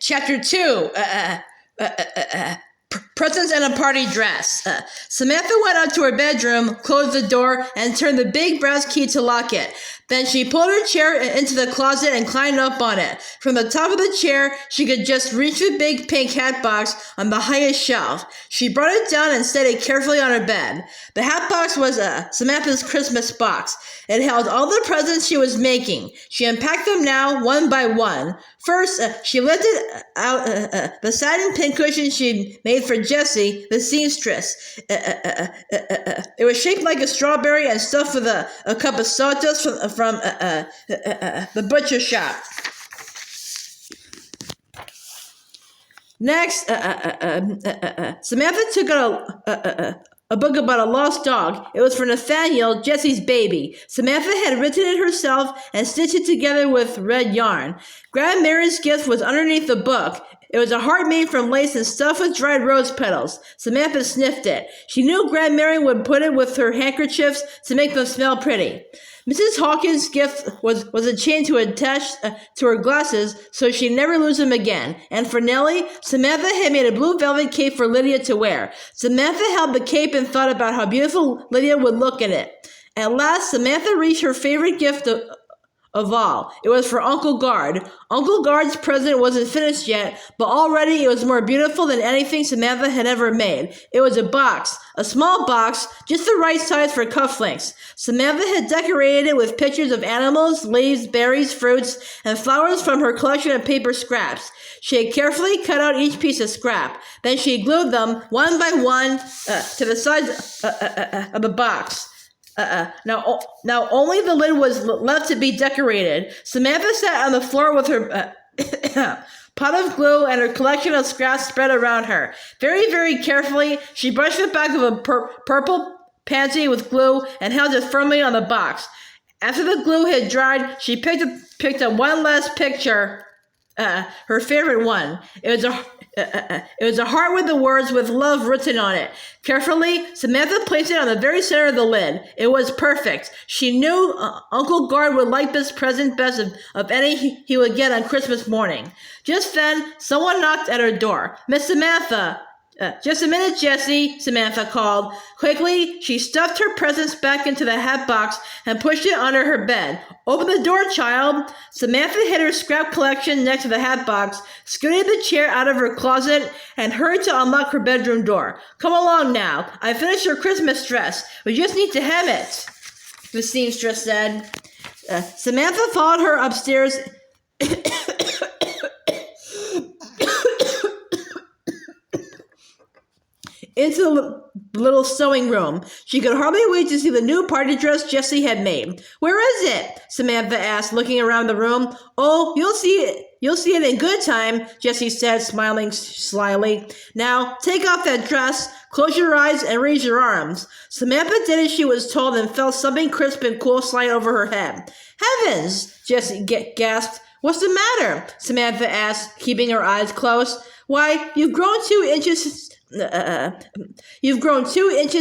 Chapter 2. Presents and a party dress. Samantha went up to her bedroom, closed the door, and turned the big brass key to lock it. Then she pulled her chair into the closet and climbed up on it. From the top of the chair, she could just reach the big pink hat box on the highest shelf. She brought it down and set it carefully on her bed. The hat box was Samantha's Christmas box. It held all the presents she was making. She unpacked them now, one by one. First, she lifted out the satin pincushion she made for Jessie, the seamstress. It was shaped like a strawberry and stuffed with a cup of sawdust from the butcher shop. Next, Samantha took out a book about a lost dog. It was for Nathaniel, Jessie's baby. Samantha had written it herself and stitched it together with red yarn. Grandma Mary's gift was underneath the book. It was a heart made from lace and stuffed with dried rose petals. Samantha sniffed it. She knew Grandma Mary would put it with her handkerchiefs to make them smell pretty. Mrs. Hawkins' gift was a chain to attach to her glasses so she'd never lose them again. And for Nellie, Samantha had made a blue velvet cape for Lydia to wear. Samantha held the cape and thought about how beautiful Lydia would look in it. At last, Samantha reached her favorite gift of all. It was for Uncle Gard. Uncle Gard's present wasn't finished yet, but already it was more beautiful than anything Samantha had ever made. It was a box, a small box, just the right size for cufflinks. Samantha had decorated it with pictures of animals, leaves, berries, fruits, and flowers from her collection of paper scraps. She had carefully cut out each piece of scrap. Then she glued them, one by one, to the sides of the box. Now only the lid was left to be decorated. Samantha sat on the floor with her pot of glue and her collection of scraps spread around her. Very, very carefully, she brushed the back of a purple pansy with glue and held it firmly on the box. After the glue had dried, she picked up one last picture, her favorite one. It was a heart with the words "with love" written on it. Carefully, Samantha placed it on the very center of the lid. It was perfect. She knew Uncle Gard would like this present best of any he would get on Christmas morning. Just then, someone knocked at her door. "Miss Samantha." "Just a minute, Jessie," Samantha called. Quickly, she stuffed her presents back into the hat box and pushed it under her bed. "Open the door, child." Samantha hid her scrap collection next to the hat box, scooted the chair out of her closet, and hurried to unlock her bedroom door. "Come along now. I finished your Christmas dress. We just need to hem it," the seamstress said. Samantha followed her upstairs into the little sewing room. She could hardly wait to see the new party dress Jessie had made. "Where is it?" Samantha asked, looking around the room. "Oh, you'll see it in good time," Jessie said, smiling slyly. "Now, take off that dress, close your eyes, and raise your arms." Samantha did as she was told and felt something crisp and cool slide over her head. "Heavens!" Jessie gasped. "What's the matter?" Samantha asked, keeping her eyes closed. "Why, you've grown 2 inches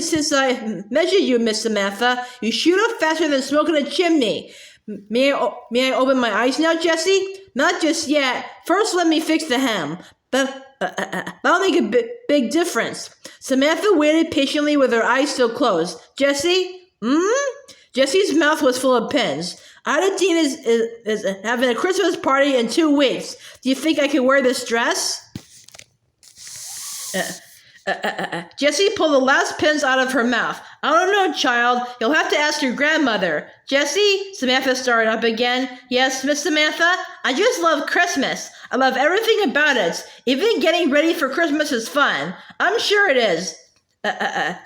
since I measured you, Miss Samantha. You shoot up faster than smoke in a chimney. May I open my eyes now, Jessie?" "Not just yet. First, let me fix the hem. That'll make a big difference." Samantha waited patiently with her eyes still closed. "Jessie?" Jessie's mouth was full of pins. "Ida Dean is having a Christmas party in 2 weeks. Do you think I can wear this dress?" Jessie pulled the last pins out of her mouth. "I don't know, child. You'll have to ask your grandmother." "Jessie?" Samantha started up again. "Yes, Miss Samantha? I just love Christmas. I love everything about it. Even getting ready for Christmas is fun." "I'm sure it is."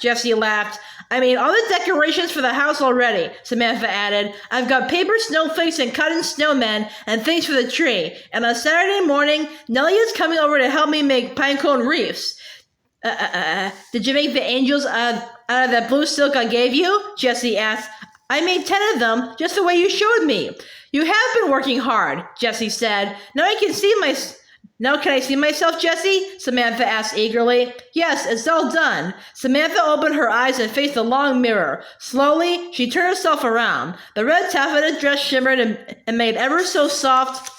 Jessie laughed. "I made all the decorations for the house already," Samantha added. "I've got paper snowflakes and cotton snowmen and things for the tree. And on Saturday morning, Nellie is coming over to help me make pinecone wreaths." Did you make the angels out of that blue silk I gave you?" Jessie asked. "I made 10 of them, just the way you showed me." "You have been working hard," Jessie said. Now can I see myself, Jessie?" Samantha asked eagerly. "Yes, it's all done." Samantha opened her eyes and faced the long mirror. Slowly, she turned herself around. The red taffeta dress shimmered and made ever so soft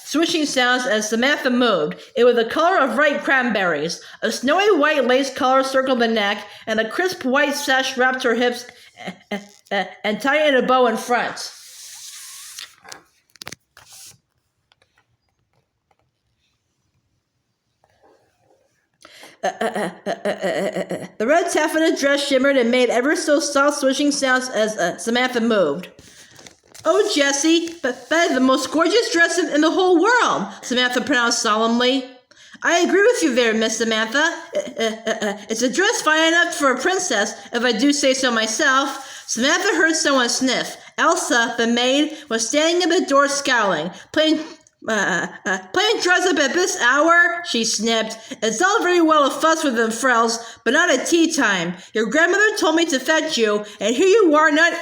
swishing sounds as Samantha moved. It was the color of ripe cranberries. A snowy white lace collar circled the neck, and a crisp white sash wrapped her hips and tied in a bow in front. The red taffeta dress shimmered and made ever so soft swishing sounds as Samantha moved. "Oh, Jessie, but that is the most gorgeous dress in the whole world," Samantha pronounced solemnly. "I agree with you there, Miss Samantha. It's a dress fine enough for a princess, if I do say so myself." Samantha heard someone sniff. Elsa, the maid, was standing at the door scowling. Playing dress up at this hour?" she snipped. "It's all very well to fuss with them frills, but not at tea time. Your grandmother told me to fetch you, and here you are not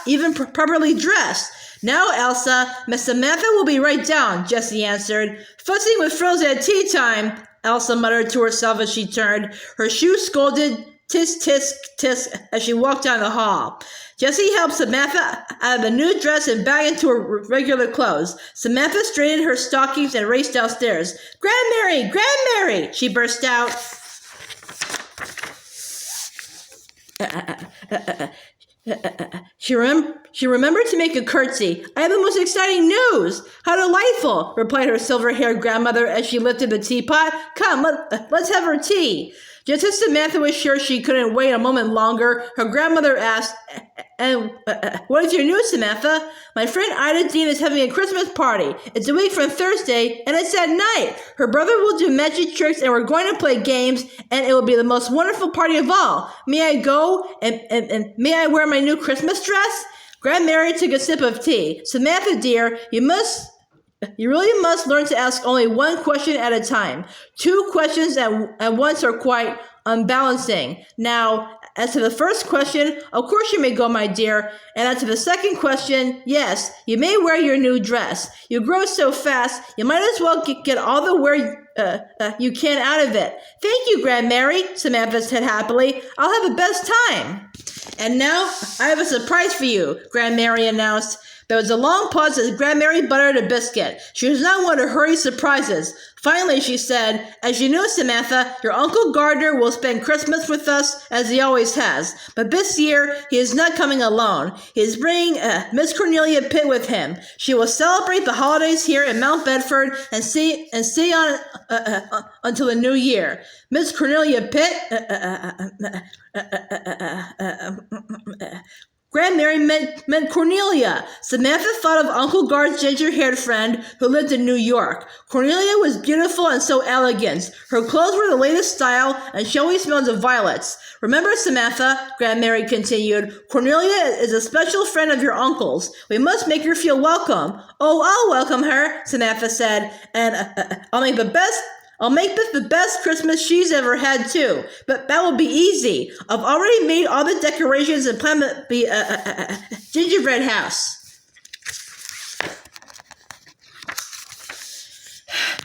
even properly dressed." "Now, Elsa, Miss Samantha will be right down," Jessie answered. "Fussing with frills at tea time," Elsa muttered to herself as she turned. Her shoe scolded tisk, tisk, tisk as she walked down the hall. Jessie helped Samantha out of the new dress and back into her regular clothes. Samantha straightened her stockings and raced downstairs. "Grandmary! Grandmary!" she burst out. She remembered to make a curtsy. "I have the most exciting news." "How delightful," replied her silver-haired grandmother as she lifted the teapot. "Come, let's have her tea." Just as Samantha was sure she couldn't wait a moment longer, her grandmother asked, "And what is your news, Samantha?" "My friend Ida Dean is having a Christmas party. It's a week from Thursday, and it's at night. Her brother will do magic tricks, and we're going to play games, and it will be the most wonderful party of all. May I go, and may I wear my new Christmas dress?" Grandmary took a sip of tea. "Samantha, dear, you really must learn to ask only one question at a time. 2 questions at once are quite unbalancing. Now, as to the first question, of course you may go, my dear. And as to the second question, yes, you may wear your new dress. You grow so fast, you might as well get all the wear you can out of it." "Thank you, Grandmary," Samantha said happily. "I'll have the best time." "And now, I have a surprise for you," Grandmary announced. There was a long pause as Grandmary buttered a biscuit. She was not one to hurry surprises. Finally, she said, "As you know, Samantha, your Uncle Gardner will spend Christmas with us, as he always has. But this year, he is not coming alone. He is bringing Miss Cornelia Pitt with him. She will celebrate the holidays here in Mount Bedford and stay on until the new year." "Miss Cornelia Pitt?" Grandmary meant Cornelia. Samantha thought of Uncle Gard's ginger-haired friend who lived in New York. Cornelia was beautiful and so elegant. Her clothes were the latest style, and she always smelled of violets. "Remember, Samantha," Grandmary continued, "Cornelia is a special friend of your uncle's. We must make her feel welcome." "Oh, I'll welcome her," Samantha said, "and I'll make this the best Christmas she's ever had, too. But that will be easy. I've already made all the decorations and planned the gingerbread house."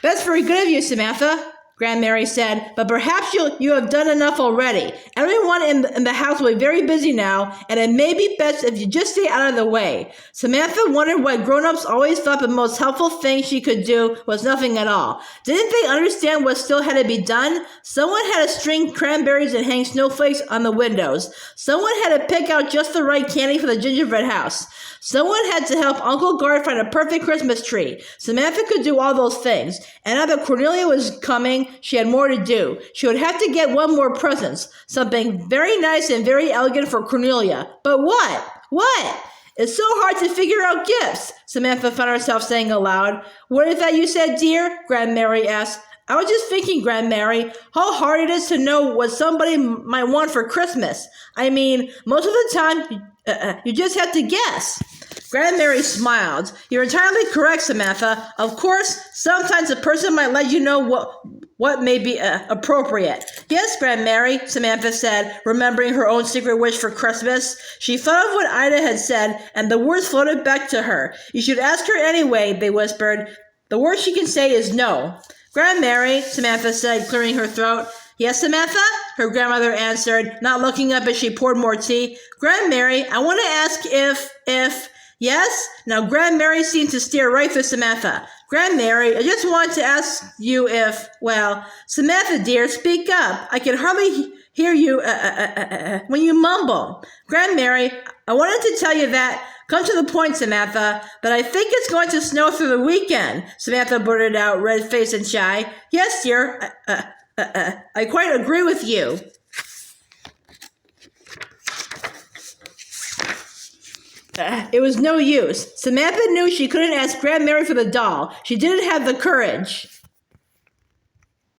"That's very good of you, Samantha," Grandmary said, "but perhaps you have done enough already. Everyone in the house will be very busy now, and it may be best if you just stay out of the way." Samantha wondered why grown-ups always thought the most helpful thing she could do was nothing at all. Didn't they understand what still had to be done? Someone had to string cranberries and hang snowflakes on the windows. Someone had to pick out just the right candy for the gingerbread house. Someone had to help Uncle Gard find a perfect Christmas tree. Samantha could do all those things, and now that Cornelia was coming, she had more to do. She would have to get one more present, something very nice and very elegant for Cornelia. But what? What? "It's so hard to figure out gifts," Samantha found herself saying aloud. "What is that you said, dear?" Grandmary asked. "I was just thinking, Grandmary, how hard it is to know what somebody might want for Christmas. I mean, most of the time, you just have to guess." Grandmary smiled. "You're entirely correct, Samantha. Of course, sometimes a person might let you know what may be appropriate." "Yes, Grandmary," Samantha said, remembering her own secret wish for Christmas. She thought of what Ida had said, and the words floated back to her. "You should ask her anyway," they whispered. "The worst she can say is no." "Grandmary," Samantha said, clearing her throat. "Yes, Samantha?" her grandmother answered, not looking up as she poured more tea. "Grandmary, I want to ask if Yes? Now, Grandmary seemed to stare right through Samantha. Grandmary, I just want to ask you if, well, Samantha, dear, speak up. I can hardly hear you when you mumble. Grandmary, I wanted to tell you that, come to the point, Samantha, but I think it's going to snow through the weekend, Samantha blurted out, red-faced and shy. Yes, dear, I quite agree with you. It was no use. Samantha knew she couldn't ask Grandmary for the doll. She didn't have the courage.